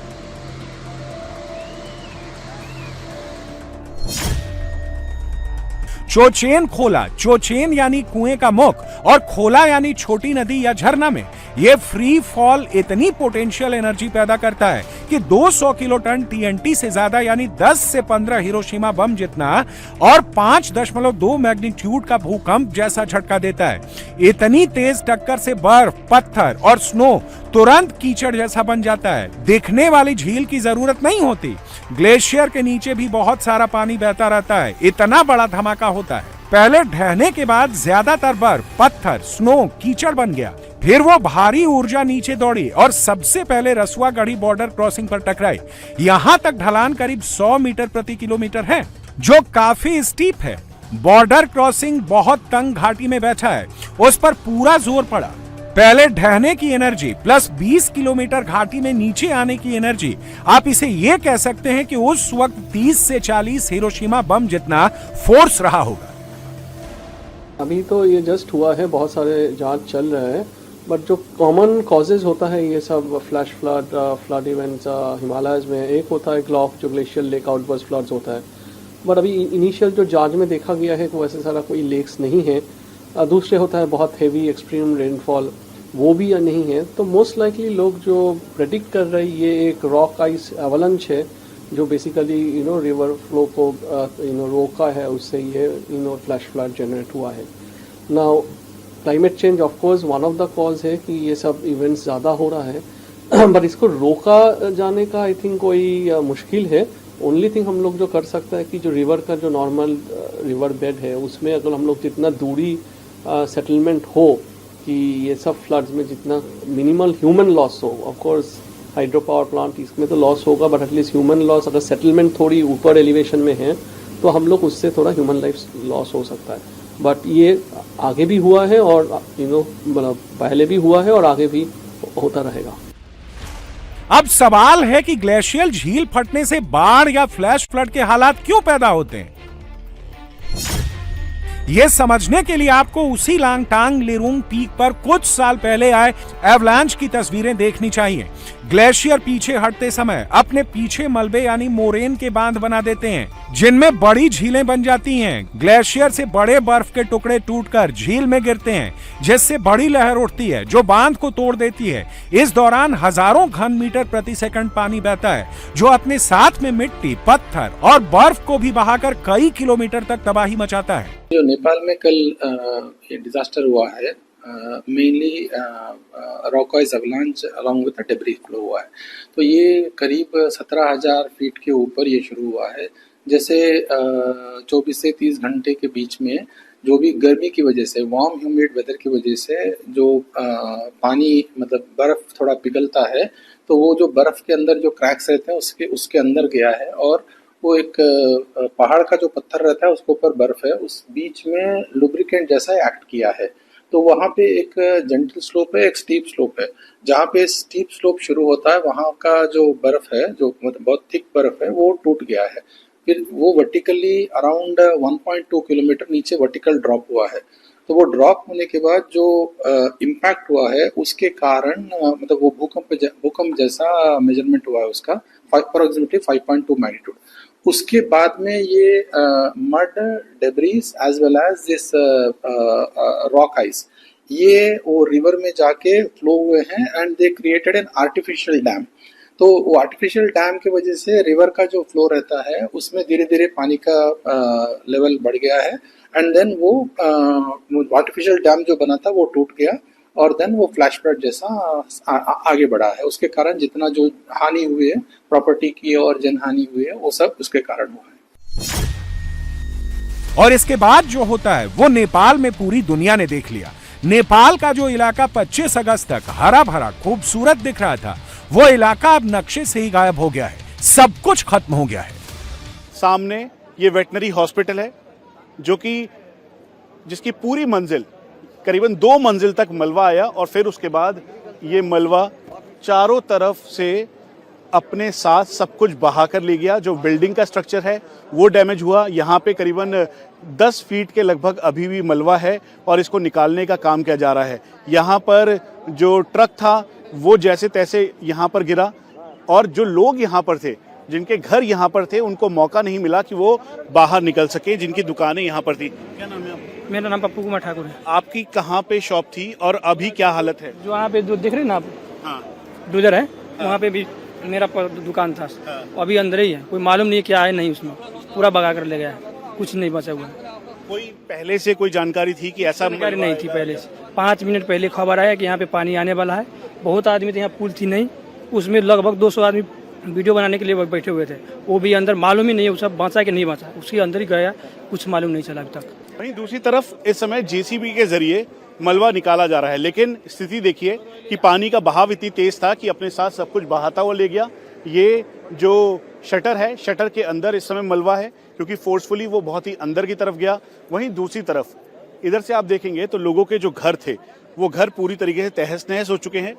[SPEAKER 2] चोचेन खोला, चोचेन यानी कुएं का मुख और खोला यानी छोटी नदी या झरना में ये फ्री फॉल इतनी पोटेंशियल एनर्जी पैदा करता है कि 200 किलो टन टीएनटी से ज्यादा यानी 10 से 15 हिरोशिमा बम जितना और 5.2 मैग्नीट्यूड का भूकंप जैसा झटका देता है। इतनी तेज टक्कर से बर्फ, पत्थर और स्नो तुरंत कीचड़ जैसा बन जाता है। दिखने वाली झील की जरूरत नहीं होती, ग्लेशियर के नीचे भी बहुत सारा पानी बहता रहता है। इतना बड़ा धमाका होता है। पहले ढहने के बाद ज्यादातर बर्फ, पत्थर, स्नो कीचड़ बन गया। फिर वो भारी ऊर्जा नीचे दौड़ी और सबसे पहले रसुआगढ़ी बॉर्डर क्रॉसिंग पर टकराई। यहाँ तक ढलान करीब 100 मीटर प्रति किलोमीटर है, जो काफी स्टीप है। बॉर्डर क्रॉसिंग बहुत तंग घाटी में बैठा है, उस पर पूरा जोर पड़ा। पहले ढहने की एनर्जी प्लस 20 किलोमीटर घाटी में नीचे आने की एनर्जी, आप इसे ये कह सकते हैं कि उस वक्त 30 से 40 हिरोशिमा बम जितना फोर्स रहा होगा।
[SPEAKER 15] अभी तो ये जस्ट हुआ है, बहुत सारे जांच चल रहे हैं, बट जो कॉमन कॉजेज होता है ये सब फ्लैश फ्लड इवेंट्स हिमालयज में, एक होता है ग्लॉक जो ग्लेशियर लेक आउटबर्स्ट फ्लड्स होता है, बट अभी इनिशियल जो जांच में देखा गया है कि वैसे सारा कोई लेक्स नहीं है। दूसरे होता है बहुत हेवी एक्सट्रीम रेनफॉल, वो भी नहीं है। तो मोस्ट लाइकली लोग जो प्रेडिक्ट कर रहे हैं ये एक रॉक आइस एवलंच है जो बेसिकली रिवर फ्लो को रोका है, उससे ये फ्लैश फ्लड जनरेट हुआ है। Now climate change of course one of the cause है कि ये सब इवेंट्स ज़्यादा हो रहा है बट इसको रोका जाने का आई थिंक कोई मुश्किल है। ओनली थिंग हम लोग जो कर सकते हैं कि जो रिवर का जो नॉर्मल रिवर बेड है उसमें अगर हम लोग जितना दूरी सेटलमेंट हो कि ये सब फ्लड्स में जितना मिनिमल ह्यूमन लॉस हो, of course hydro power plant इसमें तो लॉस होगा बट एटलीस्ट ह्यूमन लॉस, अगर सेटलमेंट थोड़ी ऊपर एलिवेशन में है तो हम लोग उससे थोड़ा ह्यूमन लाइफ लॉस हो सकता है। बट ये आगे भी हुआ है और मतलब पहले भी हुआ है और आगे भी होता रहेगा।
[SPEAKER 2] अब सवाल है कि ग्लेशियल झील फटने से बाढ़ या फ्लैश फ्लड के हालात क्यों पैदा होते हैं। यह समझने के लिए आपको उसी लांगटांग लिरुंग पीक पर कुछ साल पहले आए एवलांच की तस्वीरें देखनी चाहिए। ग्लेशियर पीछे हटते समय अपने पीछे मलबे यानी मोरेन के बांध बना देते हैं जिनमें बड़ी झीलें बन जाती हैं। ग्लेशियर से बड़े बर्फ के टुकड़े टूटकर झील में गिरते हैं जिससे बड़ी लहर उठती है जो बांध को तोड़ देती है। इस दौरान हजारों घन मीटर प्रति सेकंड पानी बहता है जो अपने साथ में मिट्टी, पत्थर और बर्फ को भी बहाकर कई किलोमीटर तक तबाही मचाता है।
[SPEAKER 7] जो नेपाल में कल ये डिजास्टर हुआ है mainly rock ice avalanche along with debris flow हुआ है। तो ये करीब 17,000 फीट के ऊपर ये शुरू हुआ है। जैसे 24 से 30 घंटे के बीच में जो भी गर्मी की वजह से, वार्म ह्यूमिड वेदर की वजह से जो पानी मतलब बर्फ थोड़ा पिघलता है तो वो जो बर्फ के अंदर जो क्रैक्स रहते हैं उसके अंदर गया है और वो एक पहाड़ का जो पत्थर रहता है उसके ऊपर बर्फ है, उस बीच में लुब्रिकेंट जैसा एक्ट किया है। तो वहाँ पे एक जेंटल स्लोप है, एक स्टीप स्लोप है। जहाँ पे स्टीप स्लोप शुरू होता है वहाँ का जो बर्फ है, जो मतलब बहुत थिक बर्फ है, वो टूट गया है। फिर वो वर्टिकली अराउंड 1.2 किलोमीटर नीचे वर्टिकल ड्रॉप हुआ है। तो वो ड्रॉप होने के बाद जो इम्पैक्ट हुआ है उसके कारण मतलब वो भूकंप जैसा मेजरमेंट हुआ है उसका अप्रोक्सीमेटली 5.2 मैग्नीट्यूड। उसके बाद में ये mud debris as well as this rock ice ये वो रिवर में जाके फ्लो हुए हैं and they created an artificial dam. तो वो आर्टिफिशियल डैम की वजह से रिवर का जो फ्लो रहता है उसमें धीरे धीरे पानी का लेवल बढ़ गया है एंड देन वो आर्टिफिशियल डैम जो बना था वो टूट गया और देन वो फ्लैश फ्लड जैसा आगे बढ़ा है। उसके कारण जितना जो हानि हुई है प्रॉपर्टी की और जन हानि हुई है वो सब उसके कारण हुआ है।
[SPEAKER 2] और इसके बाद जो होता है वो नेपाल में पूरी दुनिया ने देख लिया। नेपाल का जो इलाका 25 अगस्त तक हरा भरा खूबसूरत दिख रहा था वो इलाका अब नक्शे से ही गायब हो गया है, सब कुछ खत्म हो गया है।
[SPEAKER 9] सामने ये वेटनरी हॉस्पिटल है जो कि जिसकी पूरी मंजिल करीबन 2 मंजिल तक मलबा आया और फिर उसके बाद ये मलबा चारों तरफ से अपने साथ सब कुछ बहा कर ले गया। जो बिल्डिंग का स्ट्रक्चर है वो डैमेज हुआ। यहाँ पे करीबन 10 फीट के लगभग अभी भी मलबा है और इसको निकालने का काम किया जा रहा है। यहाँ पर जो ट्रक था वो जैसे तैसे यहाँ पर गिरा और जो लोग यहाँ पर थे जिनके घर यहाँ पर थे उनको मौका नहीं मिला कि वो बाहर निकल सके, जिनकी दुकानें यहाँ पर थी। क्या नाम है आपका?
[SPEAKER 10] मेरा नाम पप्पू कुमार ठाकुर है।
[SPEAKER 9] आपकी कहाँ पे शॉप थी और अभी क्या हालत है?
[SPEAKER 10] जो वहाँ पे दिख रहे ना आप,
[SPEAKER 9] हाँ,
[SPEAKER 10] डूजर है, वहाँ पे भी मेरा दुकान था। अभी अंदर ही है, कोई मालूम नहीं क्या है, नहीं उसमें पूरा भगा कर ले गया है, कुछ नहीं बचा हुआ।
[SPEAKER 9] कोई पहले से कोई जानकारी थी कि ऐसा?
[SPEAKER 10] जानकारी नहीं थी पहले से। 5 मिनट पहले खबर आया कि यहाँ पे पानी आने वाला है। बहुत आदमी थे, यहाँ पुल थी नहीं, उसमें लगभग 200 आदमी वीडियो बनाने के लिए बैठे हुए थे। वो भी अंदर मालूम ही नहीं, वो सब बचा कि नहीं बचा, उसके अंदर ही गया, कुछ मालूम नहीं चला अभी तक।
[SPEAKER 9] वहीं दूसरी तरफ इस समय जेसीबी के जरिए मलबा निकाला जा रहा है, लेकिन स्थिति देखिए कि पानी का बहाव इतनी तेज था कि अपने साथ सब कुछ बहाता हुआ ले गया। ये जो शटर है, शटर के अंदर इस समय मलबा है, क्योंकि फोर्सफुली वो बहुत ही अंदर की तरफ गया। वहीं दूसरी तरफ इधर से आप देखेंगे तो लोगों के जो घर थे वो घर पूरी तरीके से तहस नहस हो चुके हैं।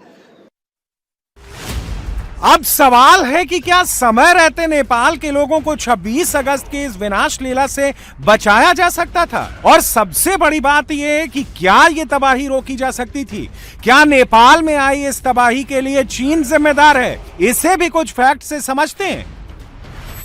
[SPEAKER 2] अब सवाल है कि क्या समय रहते नेपाल के लोगों को 26 अगस्त के इस विनाश लीला से बचाया जा सकता था? और सबसे बड़ी बात यह है कि क्या ये तबाही रोकी जा सकती थी? क्या नेपाल में आई इस तबाही के लिए चीन जिम्मेदार है? इसे भी कुछ फैक्ट से समझते हैं।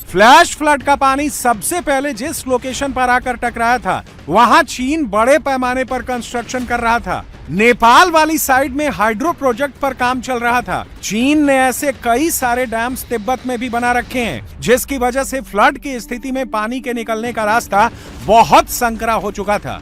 [SPEAKER 2] फ्लैश फ्लड का पानी सबसे पहले जिस लोकेशन पर आकर टकराया था, वहां चीन बड़े पैमाने पर कंस्ट्रक्शन कर रहा था। नेपाल वाली साइड में हाइड्रो प्रोजेक्ट पर काम चल रहा था। चीन ने ऐसे कई सारे डैम्स तिब्बत में भी बना रखे हैं, जिसकी वजह से फ्लड की स्थिति में पानी के निकलने का रास्ता बहुत संकरा हो चुका था।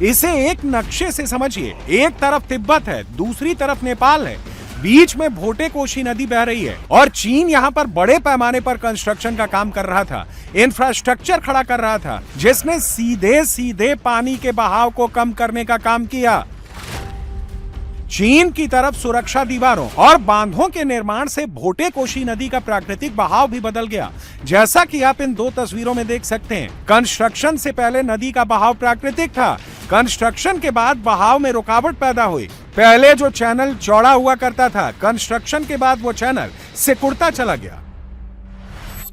[SPEAKER 2] इसे एक नक्शे से समझिए, एक तरफ तिब्बत है, दूसरी तरफ नेपाल है, बीच में भोटे कोशी नदी बह रही है और चीन यहाँ पर बड़े पैमाने पर कंस्ट्रक्शन का काम कर रहा था, इंफ्रास्ट्रक्चर खड़ा कर रहा था, जिसने सीधे सीधे पानी के बहाव को कम करने का काम किया। चीन की तरफ सुरक्षा दीवारों और बांधों के निर्माण से भोटे कोशी नदी का प्राकृतिक बहाव भी बदल गया, जैसा कि आप इन दो तस्वीरों में देख सकते हैं। कंस्ट्रक्शन से पहले नदी का बहाव प्राकृतिक था, कंस्ट्रक्शन के बाद बहाव में रुकावट पैदा हुई। पहले जो चैनल चौड़ा हुआ करता था, कंस्ट्रक्शन के बाद वो चैनल सिकुड़ता चला गया।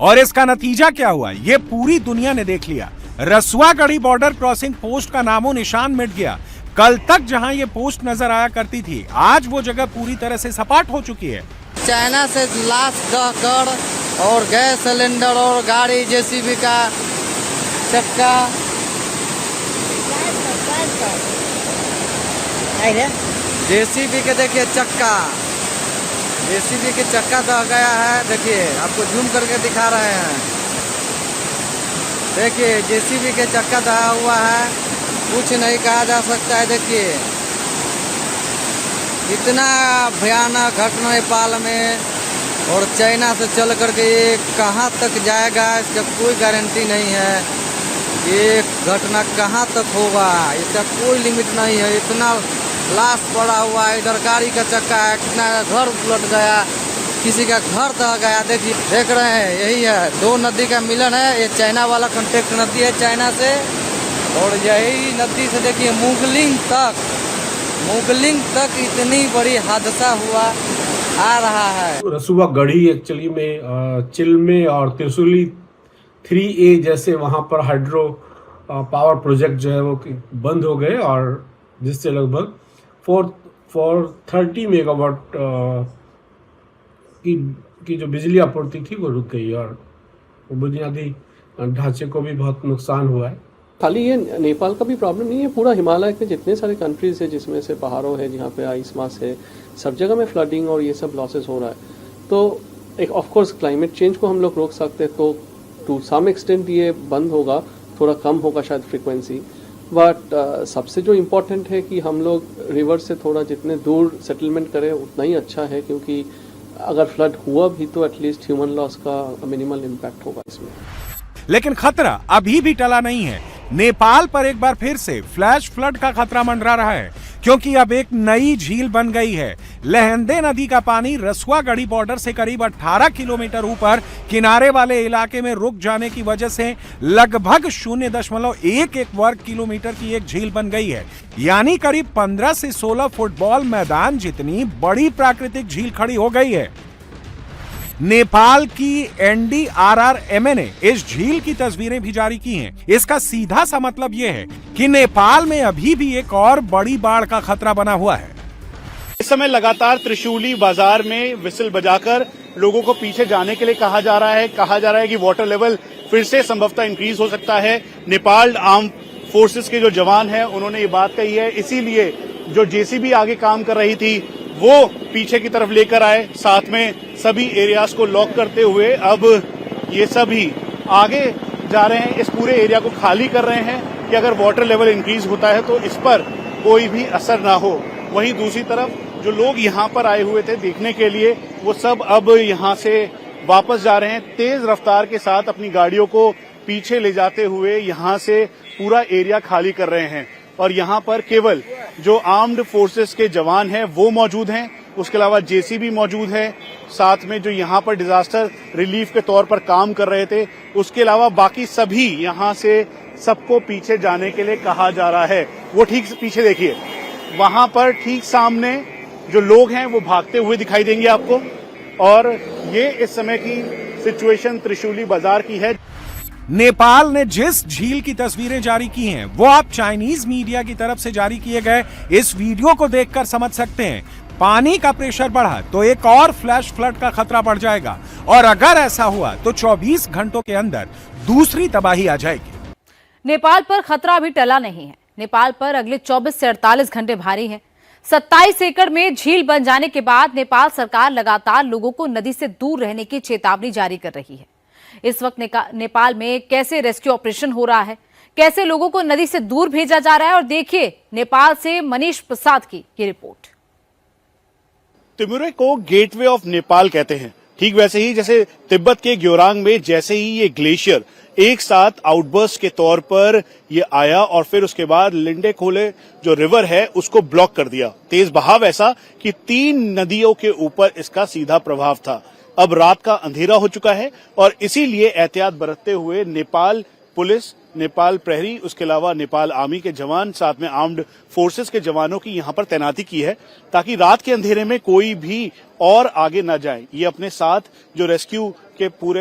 [SPEAKER 2] और इसका नतीजा क्या हुआ, ये पूरी दुनिया ने देख लिया। रसुआगढ़ी बॉर्डर क्रॉसिंग पोस्ट का नामो निशान मिट गया। कल तक जहां ये पोस्ट नजर आया करती थी, आज वो जगह पूरी तरह से सपाट हो चुकी है।
[SPEAKER 16] चाइना से लाश दहकड़ और गैस सिलेंडर और गाड़ी जेसीबी का चक्का, जेसीबी के देखिए चक्का, जेसीबी के चक्का दह गया है। देखिए आपको जूम करके दिखा रहे हैं, देखिए जेसीबी के चक्का दहा हुआ है, कुछ नहीं कहा जा सकता है। देखिए इतना भयानक घटना नेपाल में, और चाइना से चल करके ये कहाँ तक जाएगा इसका कोई गारंटी नहीं है। ये घटना कहाँ तक होगा इसका कोई लिमिट नहीं है। इतना लाश पड़ा हुआ है, इधर गाड़ी का चक्का है, कितना घर उलट गया, किसी का घर दह गया। देखिए देख रहे हैं, यही है, दो नदी का मिलन है। ये चाइना वाला कॉन्टेक्ट नदी है चाइना से, और यही नदी से देखिए मुगलिंग तक इतनी बड़ी हादसा हुआ आ रहा है।
[SPEAKER 12] रसुआगढ़ी एक्चुअली में चिलमे और त्रिशूली 3A जैसे वहाँ पर हाइड्रो पावर प्रोजेक्ट जो है वो बंद हो गए, और जिससे लगभग 430 मेगावाट की जो बिजली आपूर्ति थी वो रुक गई, और बुनियादी ढांचे को भी बहुत नुकसान हुआ है।
[SPEAKER 15] खाली ये नेपाल का भी प्रॉब्लम नहीं है, पूरा हिमालय के जितने सारे कंट्रीज है जिसमें से पहाड़ों है, जहाँ पे आइस मास है, सब जगह में फ्लडिंग और ये सब लॉसेस हो रहा है। तो एक ऑफ कोर्स क्लाइमेट चेंज को हम लोग रोक सकते हैं, तो टू सम एक्सटेंट ये बंद होगा, थोड़ा कम होगा शायद फ्रीक्वेंसी, बट सबसे जो इम्पोर्टेंट है कि हम लोग रिवर से थोड़ा जितने दूर सेटलमेंट करें उतना ही अच्छा है, क्योंकि अगर फ्लड हुआ भी तो एटलीस्ट ह्यूमन लॉस का मिनिमल इम्पैक्ट होगा इसमें।
[SPEAKER 2] लेकिन खतरा अभी भी टला नहीं है। नेपाल पर एक बार फिर से फ्लैश फ्लड का खतरा मंडरा रहा है, क्योंकि अब एक नई झील बन गई है। लहंदे नदी का पानी रसुआगढ़ी बॉर्डर से करीब 18 किलोमीटर ऊपर किनारे वाले इलाके में रुक जाने की वजह से लगभग 0.11 वर्ग किलोमीटर की एक झील बन गई है, यानी करीब 15 से 16 फुटबॉल मैदान जितनी बड़ी प्राकृतिक झील खड़ी हो गई है। नेपाल की NDRRMA ने इस झील की तस्वीरें भी जारी की हैं। इसका सीधा सा मतलब यह है कि नेपाल में अभी भी एक और बड़ी बाढ़ का खतरा बना हुआ है।
[SPEAKER 9] इस समय लगातार त्रिशूली बाजार में विसिल बजाकर लोगों को पीछे जाने के लिए कहा जा रहा है कि वाटर लेवल फिर से संभवतः इंक्रीज हो सकता है। नेपाल आर्म फोर्सेस के जो जवान हैं उन्होंने ये बात कही है, इसीलिए जो जेसीबी आगे काम कर रही थी वो पीछे की तरफ लेकर आए, साथ में सभी एरियाज को लॉक करते हुए अब ये सभी आगे जा रहे हैं, इस पूरे एरिया को खाली कर रहे हैं कि अगर वाटर लेवल इंक्रीज होता है तो इस पर कोई भी असर ना हो। वहीं दूसरी तरफ जो लोग यहाँ पर आए हुए थे देखने के लिए, वो सब अब यहाँ से वापस जा रहे हैं, तेज रफ्तार के साथ अपनी गाड़ियों को पीछे ले जाते हुए यहाँ से पूरा एरिया खाली कर रहे हैं। और यहाँ पर केवल जो आर्म्ड फोर्सेस के जवान हैं वो मौजूद हैं, उसके अलावा जेसीबी मौजूद है, साथ में जो यहाँ पर डिजास्टर रिलीफ के तौर पर काम कर रहे थे, उसके अलावा बाकी सभी यहाँ से सबको पीछे जाने के लिए कहा जा रहा है। वो ठीक पीछे देखिए, वहां पर ठीक सामने जो लोग हैं वो भागते हुए दिखाई देंगे आपको। और ये इस समय की सिचुएशन त्रिशूली बाजार की है।
[SPEAKER 2] नेपाल ने जिस झील की तस्वीरें जारी की हैं, वो आप चाइनीज मीडिया की तरफ से जारी किए गए इस वीडियो को देखकर समझ सकते हैं। पानी का प्रेशर बढ़ा तो एक और फ्लैश फ्लड का खतरा बढ़ जाएगा, और अगर ऐसा हुआ तो 24 घंटों के अंदर दूसरी तबाही आ जाएगी।
[SPEAKER 1] नेपाल पर खतरा अभी टला नहीं है। नेपाल पर अगले 24 से 48 घंटे भारी हैं। 27 एकड़ में झील बन जाने के बाद नेपाल सरकार लगातार लोगों को नदी से दूर रहने की चेतावनी जारी कर रही है। इस वक्त नेपाल में कैसे रेस्क्यू ऑपरेशन हो रहा है, कैसे लोगों को नदी से दूर भेजा जा रहा है, और देखिए नेपाल से मनीष प्रसाद की ये रिपोर्ट।
[SPEAKER 9] तिमुरे को गेटवे ऑफ नेपाल कहते हैं, ठीक वैसे ही जैसे तिब्बत के ग्योरांग में जैसे ही ये ग्लेशियर एक साथ आउटबर्स्ट के तौर पर ये आया और फिर उसके बाद लिंडे खोले जो रिवर है उसको ब्लॉक कर दिया। तेज बहाव ऐसा कि 3 नदियों के ऊपर इसका सीधा प्रभाव था। अब रात का अंधेरा हो चुका है और इसीलिए एहतियात बरतते हुए नेपाल पुलिस, नेपाल प्रहरी, उसके अलावा नेपाल आर्मी के जवान, साथ में आर्म्ड फोर्सेस के जवानों की यहां पर तैनाती की है ताकि रात के अंधेरे में कोई भी और आगे न जाए। ये अपने साथ जो रेस्क्यू के पूरे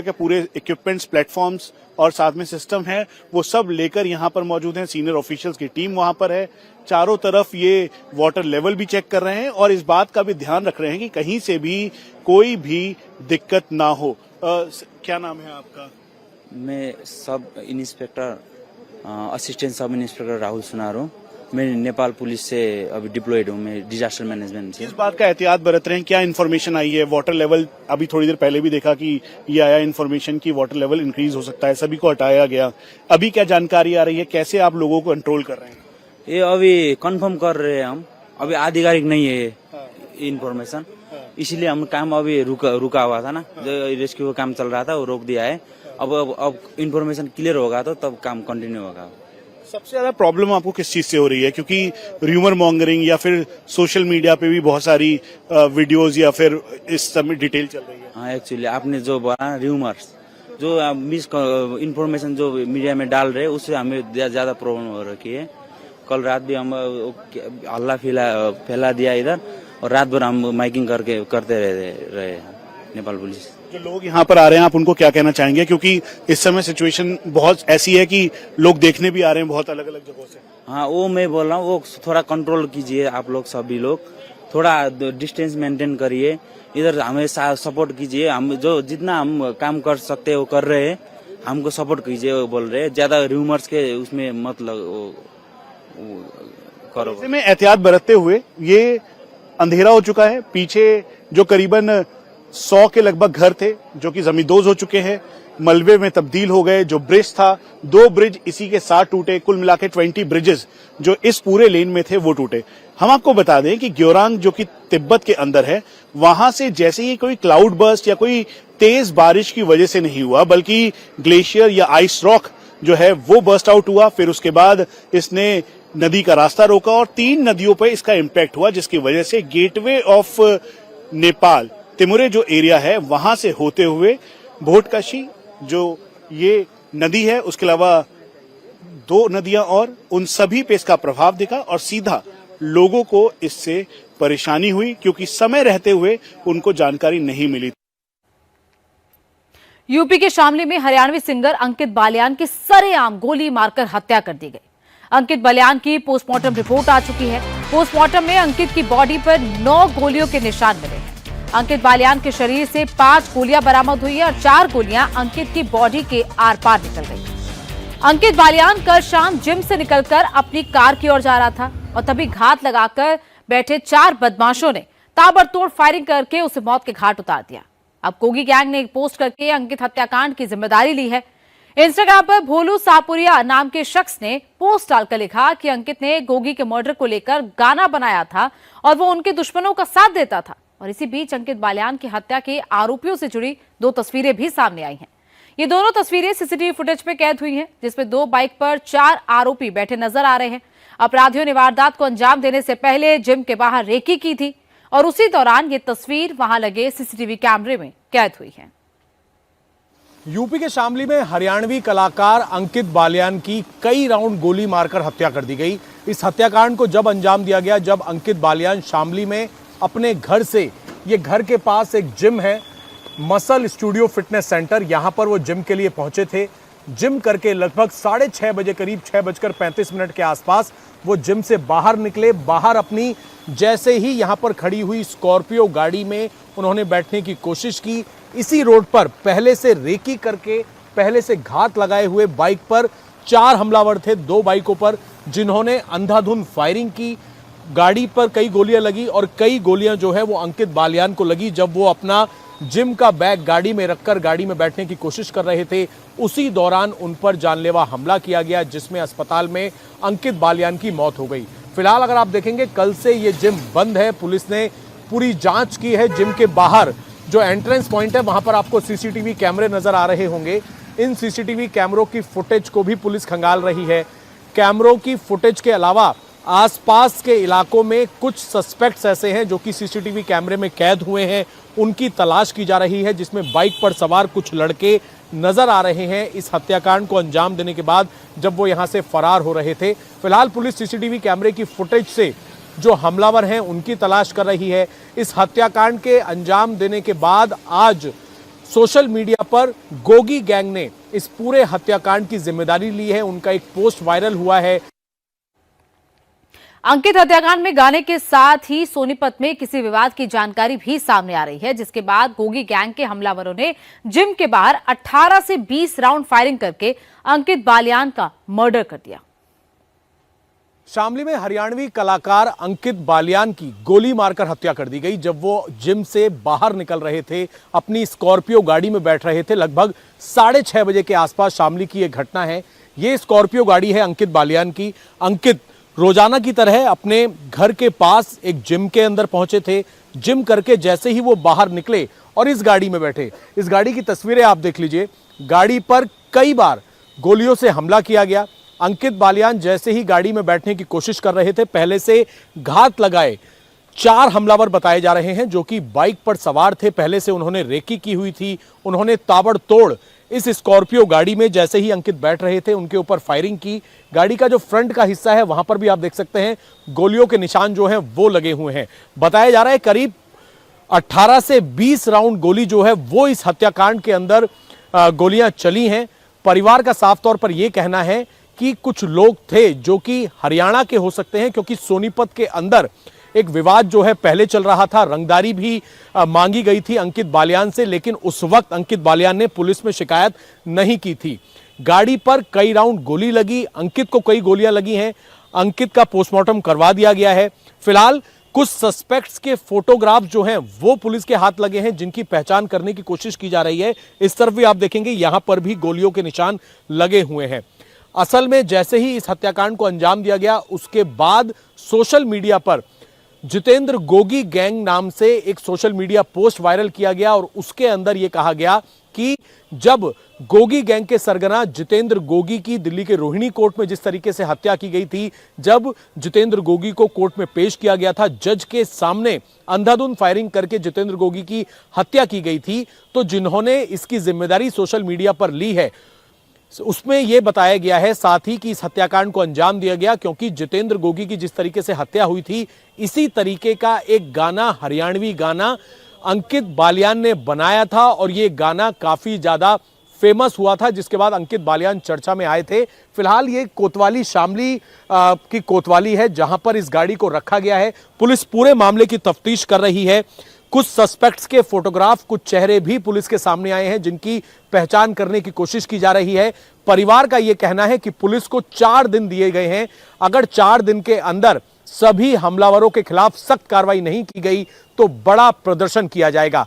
[SPEAKER 9] इक्विपमेंट्स, प्लेटफॉर्म्स और साथ में सिस्टम है वो सब लेकर यहाँ पर मौजूद हैं। सीनियर ऑफिशियल्स की टीम वहां पर है। चारों तरफ ये वाटर लेवल भी चेक कर रहे हैं और इस बात का भी ध्यान रख रहे हैं कि कहीं से भी कोई भी दिक्कत ना हो। क्या नाम है आपका?
[SPEAKER 17] मैं sub inspector assistant sub inspector Rahul सुनार हूँ। मैं नेपाल पुलिस से अभी डिप्लॉयड हूँ, मैं डिजास्टर मैनेजमेंट से।
[SPEAKER 9] इस बात का एहतियात बरत रहे हैं, क्या इन्फॉर्मेशन आई है? वाटर लेवल अभी थोड़ी देर पहले भी देखा कि ये आया इन्फॉर्मेशन की वाटर लेवल इंक्रीज हो सकता है, सभी को हटाया गया। अभी क्या जानकारी आ रही है, कैसे आप लोगों को कंट्रोल कर रहे हैं?
[SPEAKER 17] ये अभी कंफर्म कर रहे हैं हम, अभी आधिकारिक नहीं है इन्फॉर्मेशन, इसलिए हम काम अभी रुका हुआ था ना, जो रेस्क्यू का काम चल रहा था वो रोक दिया है। अब इन्फॉर्मेशन क्लियर होगा तो तब काम कंटिन्यू होगा।
[SPEAKER 9] सबसे ज्यादा प्रॉब्लम आपको किस चीज से हो रही है? क्योंकि र्यूमर मॉन्गरिंग या फिर सोशल मीडिया पे भी बहुत सारी वीडियोस या फिर इस समय डिटेल चल रही है।
[SPEAKER 17] हाँ, एक्चुअली आपने जो बोला र्यूमर्स, जो मिस इन्फॉर्मेशन जो मीडिया में डाल रहे उससे हमें ज्यादा प्रॉब्लम हो रखी है। कल रात भी हम हल्ला फैला दिया इधर, और रात भर हम माइकिंग करते रहे नेपाल पुलिस।
[SPEAKER 9] जो लोग यहाँ पर आ रहे हैं आप उनको क्या कहना चाहेंगे? क्योंकि इस समय सिचुएशन बहुत ऐसी है कि लोग देखने भी आ रहे हैं बहुत अलग अलग जगहों से।
[SPEAKER 17] हाँ, वो मैं बोल रहा हूँ, वो थोड़ा कंट्रोल कीजिए आप लोग, सभी लोग थोड़ा डिस्टेंस मेंटेन करिए, इधर हमें सपोर्ट कीजिए। हम जो जितना हम काम कर सकते हैं वो कर रहे हैं, हमको सपोर्ट कीजिए वो बोल रहे हैं। ज्यादा र्यूमर्स के उसमें मत करो।
[SPEAKER 9] ऐसे में एहतियात बरतते हुए ये अंधेरा हो चुका है, पीछे जो करीबन 100 के लगभग घर थे जो कि जमींदोज हो चुके हैं, मलबे में तब्दील हो गए। जो ब्रिज था, 2 ब्रिज इसी के साथ टूटे, कुल मिला के 20 ब्रिजेस जो इस पूरे लेन में थे वो टूटे। हम आपको बता दें कि ग्योरांग जो कि तिब्बत के अंदर है, वहां से जैसे ही कोई क्लाउड बर्स्ट या कोई तेज बारिश की वजह से नहीं हुआ, बल्कि ग्लेशियर या आइस रॉक जो है वो बर्स्ट आउट हुआ। फिर उसके बाद इसने नदी का रास्ता रोका और 3 नदियों पर इसका इम्पैक्ट हुआ, जिसकी वजह से गेटवे ऑफ नेपाल तिमुरे जो एरिया है वहां से होते हुए भोटकाशी जो ये नदी है, उसके अलावा 2 नदियां और उन सभी पे इसका प्रभाव दिखा और सीधा लोगों को इससे परेशानी हुई क्योंकि समय रहते हुए उनको जानकारी नहीं मिली।
[SPEAKER 1] यूपी के शामली में हरियाणवी सिंगर अंकित बालियान की सरेआम गोली मारकर हत्या कर दी गई। अंकित बालियान की पोस्टमार्टम रिपोर्ट आ चुकी है। पोस्टमार्टम में अंकित की बॉडी पर 9 गोलियों के निशान मिले हैं। अंकित बालियान के शरीर से 5 गोलियां बरामद हुई है और 4 गोलियां अंकित की बॉडी के आर पार निकल गई। अंकित बालियान कल शाम जिम से निकलकर अपनी कार की ओर जा रहा था और तभी घात लगाकर बैठे 4 बदमाशों ने ताबड़तोड़ फायरिंग करके उसे मौत के घाट उतार दिया। अब गोगी गैंग ने एक पोस्ट करके अंकित हत्याकांड की जिम्मेदारी ली है। इंस्टाग्राम पर भोलू सापुरिया नाम के शख्स ने पोस्ट डालकर लिखा कि अंकित ने गोगी के मर्डर को लेकर गाना बनाया था और वो उनके दुश्मनों का साथ देता था। और इसी बीच अंकित बालियान की हत्या के आरोपियों से जुड़ी 2 तस्वीरें भी सामने आई हैं। ये दोनों तस्वीरें सीसीटीवी फुटेज में कैद हुई हैं, जिसमें 2 बाइक पर 4 आरोपी बैठे नजर आ रहे हैं। अपराधियों ने वारदात को अंजाम देने से पहले जिम के बाहर रेकी की थी और उसी दौरान ये तस्वीर वहां लगे सीसीटीवी कैमरे में कैद हुई है।
[SPEAKER 2] यूपी के शामली में हरियाणवी कलाकार अंकित बालियान की कई राउंड गोली मारकर हत्या कर दी गई। इस हत्याकांड को जब अंजाम दिया गया जब अंकित बालियान शामली में अपने घर से, ये घर के पास एक जिम है, मसल स्टूडियो फिटनेस सेंटर, यहां पर वो जिम के लिए पहुंचे थे। जिम करके लगभग 6:30 बजे, करीब 6:35 के आसपास वो जिम से बाहर निकले। बाहर अपनी जैसे ही यहां पर खड़ी हुई स्कॉर्पियो गाड़ी में उन्होंने बैठने की कोशिश की। इसी रोड पर पहले से रेकी करके, पहले से घात लगाए हुए बाइक पर 4 हमलावर थे, 2 बाइकों पर, जिन्होंने अंधाधुंध फायरिंग की। गाड़ी पर कई गोलियां लगी और कई गोलियां जो है वो अंकित बालियान को लगी जब वो अपना जिम का बैग गाड़ी में रखकर गाड़ी में बैठने की कोशिश कर रहे थे। उसी दौरान उन पर जानलेवा हमला किया गया, जिसमें अस्पताल में अंकित बालियान की मौत हो गई। फिलहाल अगर आप देखेंगे कल से ये जिम बंद है। पुलिस ने पूरी जांच की है। जिम के बाहर जो एंट्रेंस पॉइंट है वहां पर आपको सीसीटीवी कैमरे नजर आ रहे होंगे। इन सीसीटीवी कैमरों की फुटेज को भी पुलिस खंगाल रही है। कैमरों की फुटेज के अलावा आसपास के इलाकों में कुछ सस्पेक्ट्स ऐसे हैं जो कि सीसीटीवी कैमरे में कैद हुए हैं, उनकी तलाश की जा रही है, जिसमें बाइक पर सवार कुछ लड़के नजर आ रहे हैं इस हत्याकांड को अंजाम देने के बाद जब वो यहां से फरार हो रहे थे। फिलहाल पुलिस सीसीटीवी कैमरे की फुटेज से जो हमलावर हैं उनकी तलाश कर रही है। इस हत्याकांड के अंजाम देने के बाद आज सोशल मीडिया पर गोगी गैंग ने इस पूरे हत्याकांड की जिम्मेदारी ली है। उनका एक पोस्ट वायरल हुआ है।
[SPEAKER 1] अंकित हत्याकांड में गाने के साथ ही सोनीपत में किसी विवाद की जानकारी भी सामने आ रही है, जिसके बाद गोगी गैंग के हमलावरों ने जिम के बाहर 18 से 20 राउंड फायरिंग करके अंकित बालियान का मर्डर कर दिया।
[SPEAKER 2] शामली में हरियाणवी कलाकार अंकित बालियान की गोली मारकर हत्या कर दी गई जब वो जिम से बाहर निकल रहे थे, अपनी स्कॉर्पियो गाड़ी में बैठ रहे थे। लगभग 6:30 बजे के आसपास शामली की यह घटना है। ये स्कॉर्पियो गाड़ी है अंकित बालियान की। अंकित रोजाना की तरह अपने घर के पास एक जिम के अंदर पहुंचे थे। जिम करके जैसे ही वो बाहर निकले और इस गाड़ी में बैठे, इस गाड़ी की तस्वीरें आप देख लीजिए। गाड़ी पर कई बार गोलियों से हमला किया गया। अंकित बालियान जैसे ही गाड़ी में बैठने की कोशिश कर रहे थे, पहले से घात लगाए 4 हमलावर बताए जा रहे हैं जो कि बाइक पर सवार थे। पहले से उन्होंने रेकी की हुई थी। उन्होंने ताबड़तोड़ इस स्कॉर्पियो गाड़ी में जैसे ही अंकित बैठ रहे थे उनके ऊपर फायरिंग की। गाड़ी का जो फ्रंट का हिस्सा है वहां पर भी आप देख सकते हैं गोलियों के निशान जो हैं वो लगे हुए हैं। बताया जा रहा है करीब 18 से 20 राउंड गोली जो है वो इस हत्याकांड के अंदर गोलियां चली हैं। परिवार का साफ तौर पर यह कहना है कि कुछ लोग थे जो कि हरियाणा के हो सकते हैं, क्योंकि सोनीपत के अंदर एक विवाद जो है पहले चल रहा था। रंगदारी भी मांगी गई थी अंकित बालियान से, लेकिन उस वक्त अंकित बालियान ने पुलिस में शिकायत नहीं की थी। गाड़ी पर कई राउंड गोली लगी, अंकित को कई गोलियां लगी हैं। अंकित का पोस्टमार्टम करवा दिया गया है। फिलहाल कुछ सस्पेक्ट्स के फोटोग्राफ जो हैं वो पुलिस के हाथ लगे हैं, जिनकी पहचान करने की कोशिश की जा रही है। इस तरफ भी आप देखेंगे यहां पर भी गोलियों के निशान लगे हुए हैं। असल में जैसे ही इस हत्याकांड को अंजाम दिया गया उसके बाद सोशल मीडिया पर जितेंद्र गोगी गैंग नाम से एक सोशल मीडिया पोस्ट वायरल किया गया और उसके अंदर यह कहा गया कि जब गोगी गैंग के सरगना जितेंद्र गोगी की दिल्ली के रोहिणी कोर्ट में जिस तरीके से हत्या की गई थी, जब जितेंद्र गोगी को कोर्ट में पेश किया गया था, जज के सामने अंधाधुंध फायरिंग करके जितेंद्र गोगी की हत्या की गई थी, तो जिन्होंने इसकी जिम्मेदारी सोशल मीडिया पर ली है उसमें यह बताया गया है साथ ही कि इस हत्याकांड को अंजाम दिया गया क्योंकि जितेंद्र गोगी की जिस तरीके से हत्या हुई थी, इसी तरीके का एक गाना, हरियाणवी गाना अंकित बालियान ने बनाया था और यह गाना काफी ज्यादा फेमस हुआ था, जिसके बाद अंकित बालियान चर्चा में आए थे। फिलहाल ये कोतवाली शामली की कोतवाली है जहां पर इस गाड़ी को रखा गया है। पुलिस पूरे मामले की तफ्तीश कर रही है। कुछ सस्पेक्ट्स के फोटोग्राफ, कुछ चेहरे भी पुलिस के सामने आए हैं जिनकी पहचान करने की कोशिश की जा रही है। परिवार का यह कहना है कि पुलिस को 4 दिन दिए गए हैं। अगर 4 दिन के अंदर सभी हमलावरों के खिलाफ सख्त कार्रवाई नहीं की गई तो बड़ा प्रदर्शन किया जाएगा।